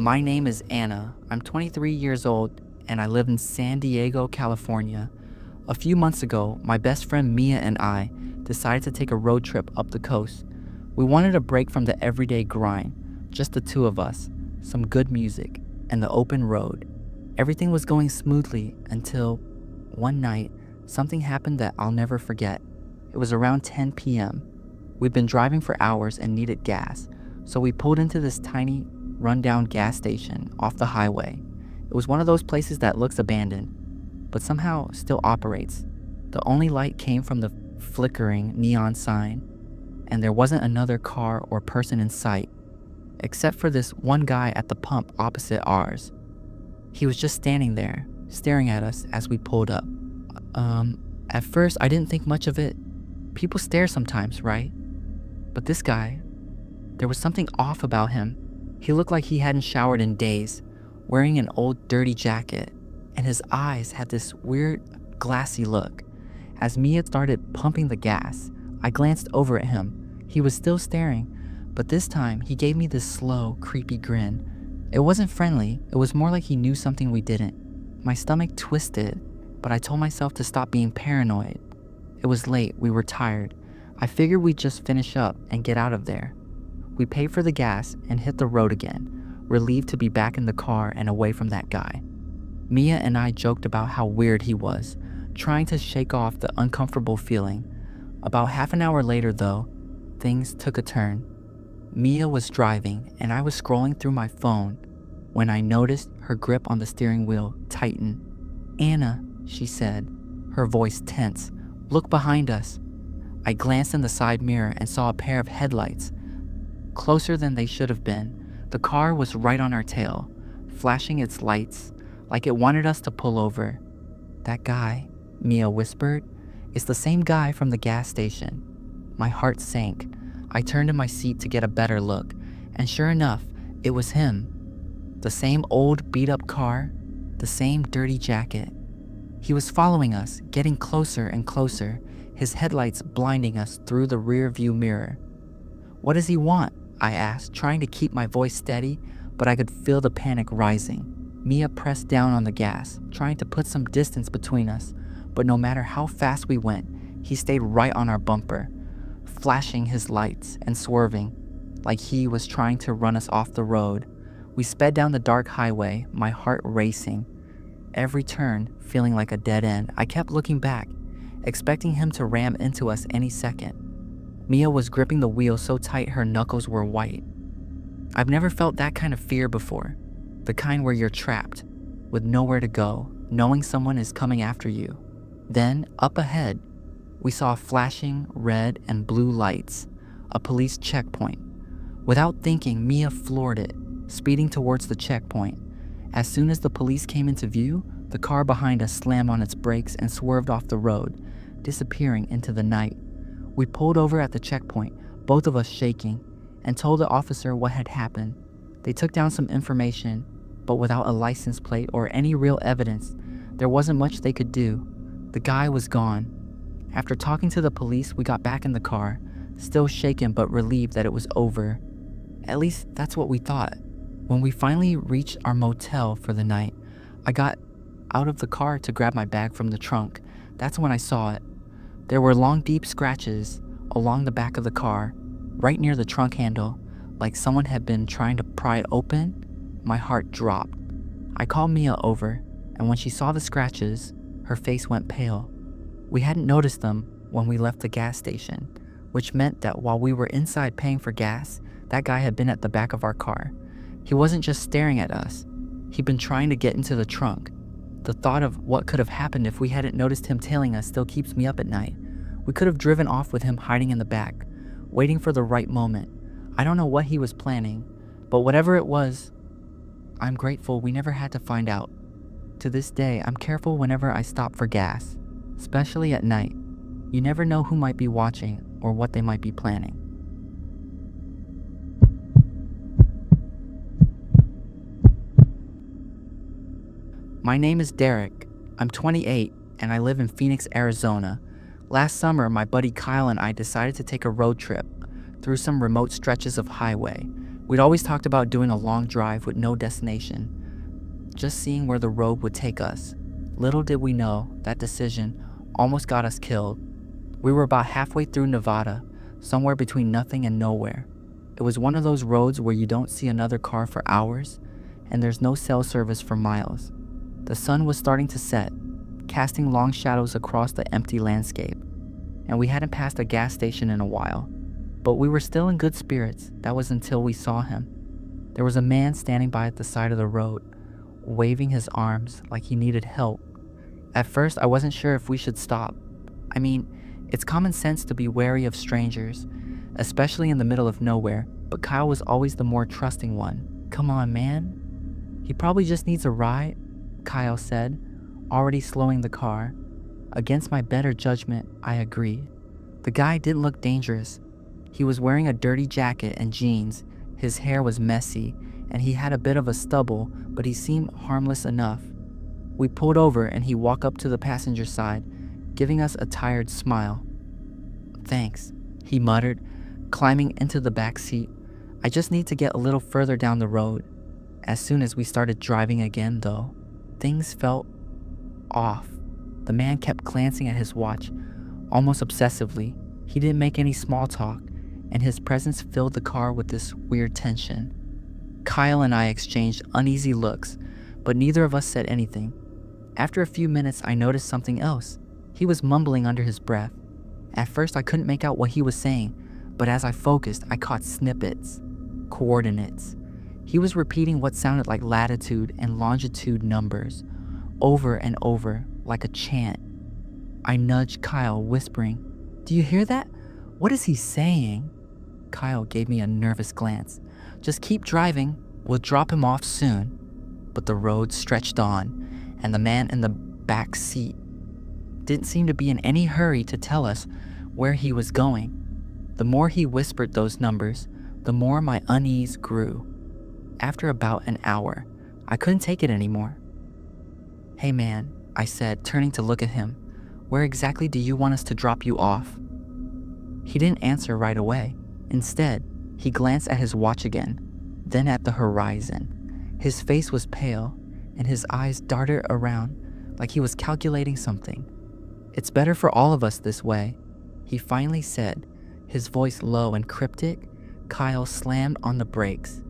My name is Anna. I'm 23 years old and I live in San Diego, California. A few months ago, my best friend Mia and I decided to take a road trip up the coast. We wanted a break from the everyday grind, just the two of us, some good music, and the open road. Everything was going smoothly until one night, something happened that I'll never forget. It was around 10 p.m. We'd been driving for hours and needed gas, so we pulled into this tiny, rundown gas station off the highway. It was one of those places that looks abandoned, but somehow still operates. The only light came from the flickering neon sign, and there wasn't another car or person in sight, except for this one guy at the pump opposite ours. He was just standing there, staring at us as we pulled up. At first, I didn't think much of it. People stare sometimes, right? But this guy, there was something off about him. He looked like he hadn't showered in days, wearing an old dirty jacket, and his eyes had this weird, glassy look. As Mia started pumping the gas, I glanced over at him. He was still staring, but this time he gave me this slow, creepy grin. It wasn't friendly, it was more like he knew something we didn't. My stomach twisted, but I told myself to stop being paranoid. It was late, we were tired. I figured we'd just finish up and get out of there. We paid for the gas and hit the road again, relieved to be back in the car and away from that guy. Mia and I joked about how weird he was, trying to shake off the uncomfortable feeling. About half an hour later, though, things took a turn. Mia was driving and I was scrolling through my phone when I noticed her grip on the steering wheel tighten. "Anna," she said, her voice tense, "look behind us." I glanced in the side mirror and saw a pair of headlights, closer than they should have been. The car was right on our tail, flashing its lights like it wanted us to pull over. "That guy," Mia whispered, "is the same guy from the gas station." My heart sank. I turned in my seat to get a better look, and sure enough, it was him. The same old beat-up car, the same dirty jacket. He was following us, getting closer and closer, his headlights blinding us through the rear view mirror. "What does he want?" I asked, trying to keep my voice steady, but I could feel the panic rising. Mia pressed down on the gas, trying to put some distance between us, but no matter how fast we went, he stayed right on our bumper, flashing his lights and swerving, like he was trying to run us off the road. We sped down the dark highway, my heart racing. Every turn feeling like a dead end. I kept looking back, expecting him to ram into us any second. Mia was gripping the wheel so tight her knuckles were white. I've never felt that kind of fear before, the kind where you're trapped, with nowhere to go, knowing someone is coming after you. Then, up ahead, we saw flashing red and blue lights, a police checkpoint. Without thinking, Mia floored it, speeding towards the checkpoint. As soon as the police came into view, the car behind us slammed on its brakes and swerved off the road, disappearing into the night. We pulled over at the checkpoint, both of us shaking, and told the officer what had happened. They took down some information, but without a license plate or any real evidence, there wasn't much they could do. The guy was gone. After talking to the police, we got back in the car, still shaken but relieved that it was over. At least that's what we thought. When we finally reached our motel for the night, I got out of the car to grab my bag from the trunk. That's when I saw it. There were long, deep scratches along the back of the car, right near the trunk handle, like someone had been trying to pry it open. My heart dropped. I called Mia over, and when she saw the scratches, her face went pale. We hadn't noticed them when we left the gas station, which meant that while we were inside paying for gas, that guy had been at the back of our car. He wasn't just staring at us. He'd been trying to get into the trunk. The thought of what could have happened if we hadn't noticed him tailing us still keeps me up at night. We could have driven off with him hiding in the back, waiting for the right moment. I don't know what he was planning, but whatever it was, I'm grateful we never had to find out. To this day, I'm careful whenever I stop for gas, especially at night. You never know who might be watching or what they might be planning. My name is Derek. I'm 28 and I live in Phoenix, Arizona. Last summer, my buddy Kyle and I decided to take a road trip through some remote stretches of highway. We'd always talked about doing a long drive with no destination, just seeing where the road would take us. Little did we know that decision almost got us killed. We were about halfway through Nevada, somewhere between nothing and nowhere. It was one of those roads where you don't see another car for hours, and there's no cell service for miles. The sun was starting to set, casting long shadows across the empty landscape, and we hadn't passed a gas station in a while. But we were still in good spirits. That was until we saw him. There was a man standing by at the side of the road, waving his arms like he needed help. At first, I wasn't sure if we should stop. I mean, it's common sense to be wary of strangers, especially in the middle of nowhere, but Kyle was always the more trusting one. "Come on, man. He probably just needs a ride," Kyle said, already slowing the car. Against my better judgment, I agreed. The guy didn't look dangerous. He was wearing a dirty jacket and jeans, his hair was messy, and he had a bit of a stubble, but he seemed harmless enough. We pulled over and he walked up to the passenger side, giving us a tired smile. "Thanks," he muttered, climbing into the back seat. "I just need to get a little further down the road." As soon as we started driving again, though, things felt off. The man kept glancing at his watch, almost obsessively. He didn't make any small talk, and his presence filled the car with this weird tension. Kyle and I exchanged uneasy looks, but neither of us said anything. After a few minutes, I noticed something else. He was mumbling under his breath. At first, I couldn't make out what he was saying, but as I focused, I caught snippets, coordinates. He was repeating what sounded like latitude and longitude numbers, over and over, like a chant. I nudged Kyle, whispering, "Do you hear that? What is he saying?" Kyle gave me a nervous glance. "Just keep driving. We'll drop him off soon." But the road stretched on, and the man in the back seat didn't seem to be in any hurry to tell us where he was going. The more he whispered those numbers, the more my unease grew. After about an hour, I couldn't take it anymore. "Hey man," I said, turning to look at him, "where exactly do you want us to drop you off?" He didn't answer right away. Instead, he glanced at his watch again, then at the horizon. His face was pale, and his eyes darted around like he was calculating something. "It's better for all of us this way," he finally said, his voice low and cryptic. Kyle slammed on the brakes.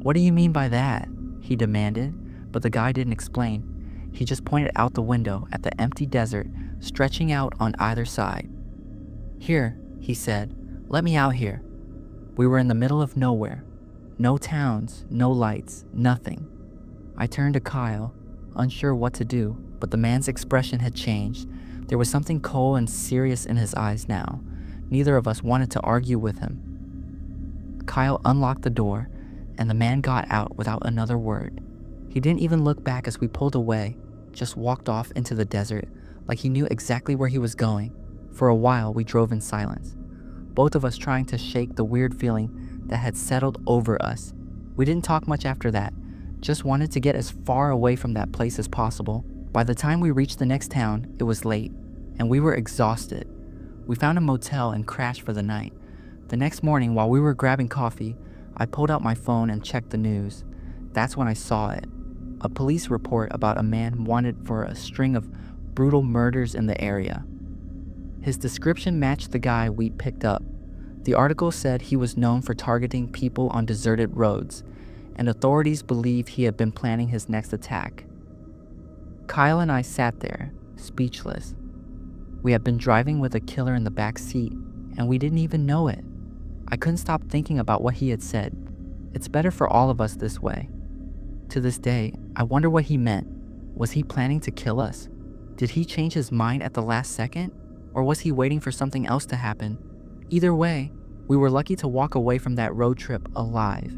"What do you mean by that?" he demanded, but the guy didn't explain. He just pointed out the window at the empty desert stretching out on either side. "Here," he said, "let me out here." We were in the middle of nowhere. No towns, no lights, nothing. I turned to Kyle, unsure what to do, but the man's expression had changed. There was something cold and serious in his eyes now. Neither of us wanted to argue with him. Kyle unlocked the door, and the man got out without another word. He didn't even look back as we pulled away, just walked off into the desert like he knew exactly where he was going. For a while, we drove in silence, both of us trying to shake the weird feeling that had settled over us. We didn't talk much after that, just wanted to get as far away from that place as possible. By the time we reached the next town, it was late, and we were exhausted. We found a motel and crashed for the night. The next morning, while we were grabbing coffee, I pulled out my phone and checked the news. That's when I saw it. A police report about a man wanted for a string of brutal murders in the area. His description matched the guy we'd picked up. The article said he was known for targeting people on deserted roads, and authorities believe he had been planning his next attack. Kyle and I sat there, speechless. We had been driving with a killer in the back seat, and we didn't even know it. I couldn't stop thinking about what he had said. "It's better for all of us this way." To this day, I wonder what he meant. Was he planning to kill us? Did he change his mind at the last second? Or was he waiting for something else to happen? Either way, we were lucky to walk away from that road trip alive.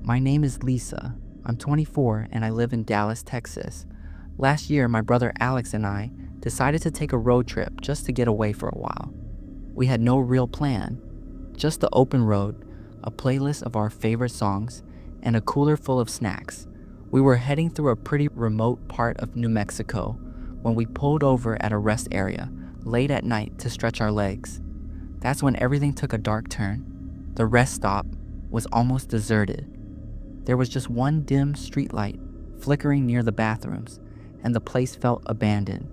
My name is Lisa. I'm 24 and I live in Dallas, Texas. Last year, my brother Alex and I decided to take a road trip just to get away for a while. We had no real plan, just the open road, a playlist of our favorite songs, and a cooler full of snacks. We were heading through a pretty remote part of New Mexico, when we pulled over at a rest area late at night to stretch our legs. That's when everything took a dark turn. The rest stop was almost deserted. There was just one dim streetlight flickering near the bathrooms, and the place felt abandoned.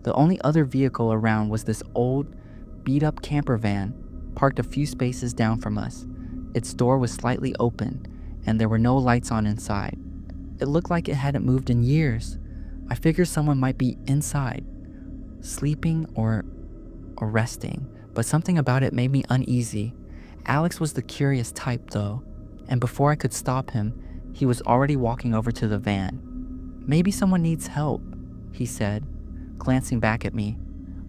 The only other vehicle around was this old, beat-up camper van parked a few spaces down from us. Its door was slightly open, and there were no lights on inside. It looked like it hadn't moved in years. I figured someone might be inside, sleeping or resting, but something about it made me uneasy. Alex was the curious type, though, and before I could stop him, he was already walking over to the van. "Maybe someone needs help," he said, glancing back at me.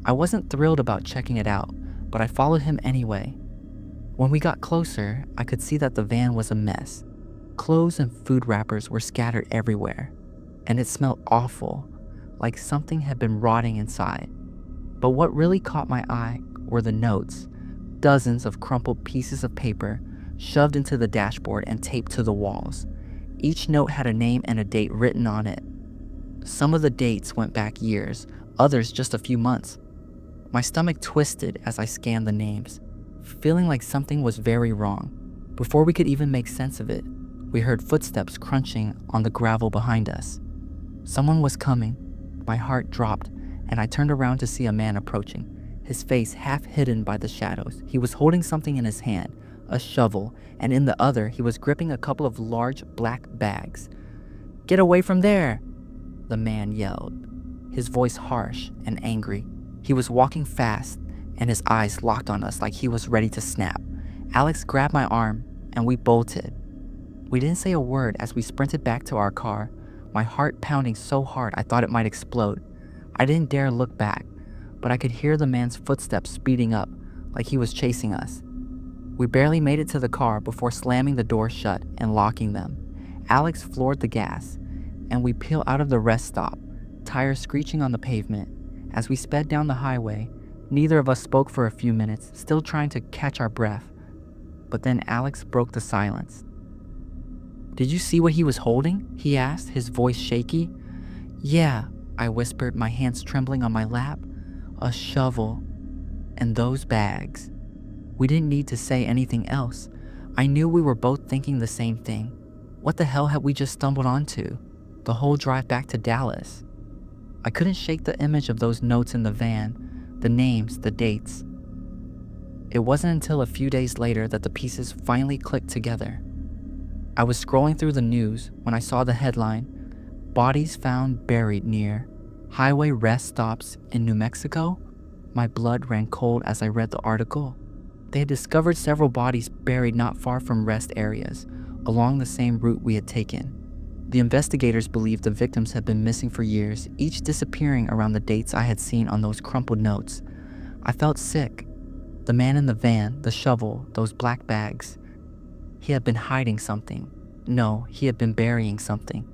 I wasn't thrilled about checking it out, but I followed him anyway. When we got closer, I could see that the van was a mess. Clothes and food wrappers were scattered everywhere, and it smelled awful, like something had been rotting inside. But what really caught my eye were the notes, dozens of crumpled pieces of paper shoved into the dashboard and taped to the walls. Each note had a name and a date written on it. Some of the dates went back years, others just a few months. My stomach twisted as I scanned the names, feeling like something was very wrong. Before we could even make sense of it, we heard footsteps crunching on the gravel behind us. Someone was coming. My heart dropped, and I turned around to see a man approaching, his face half hidden by the shadows. He was holding something in his hand, a shovel, and in the other, he was gripping a couple of large black bags. "Get away from there!" the man yelled, his voice harsh and angry. He was walking fast, and his eyes locked on us like he was ready to snap. Alex grabbed my arm, and we bolted. We didn't say a word as we sprinted back to our car, my heart pounding so hard I thought it might explode. I didn't dare look back, but I could hear the man's footsteps speeding up, like he was chasing us. We barely made it to the car before slamming the door shut and locking them. Alex floored the gas, and we peeled out of the rest stop, tires screeching on the pavement. As we sped down the highway, neither of us spoke for a few minutes, still trying to catch our breath. But then Alex broke the silence. "Did you see what he was holding?" he asked, his voice shaky. "Yeah," I whispered, my hands trembling on my lap. "A shovel. And those bags." We didn't need to say anything else. I knew we were both thinking the same thing. What the hell had we just stumbled onto? The whole drive back to Dallas. I couldn't shake the image of those notes in the van, the names, the dates. It wasn't until a few days later that the pieces finally clicked together. I was scrolling through the news when I saw the headline, "Bodies Found Buried Near Highway Rest Stops in New Mexico." My blood ran cold as I read the article. They had discovered several bodies buried not far from rest areas, along the same route we had taken. The investigators believed the victims had been missing for years, each disappearing around the dates I had seen on those crumpled notes. I felt sick. The man in the van, the shovel, those black bags. He had been hiding something. No, he had been burying something.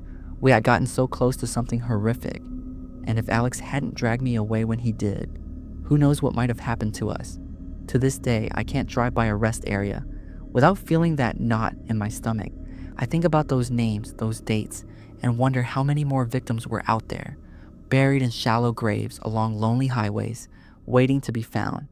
We had gotten so close to something horrific. And if Alex hadn't dragged me away when he did, who knows what might have happened to us. To this day, I can't drive by a rest area without feeling that knot in my stomach. I think about those names, those dates, and wonder how many more victims were out there, buried in shallow graves along lonely highways, waiting to be found.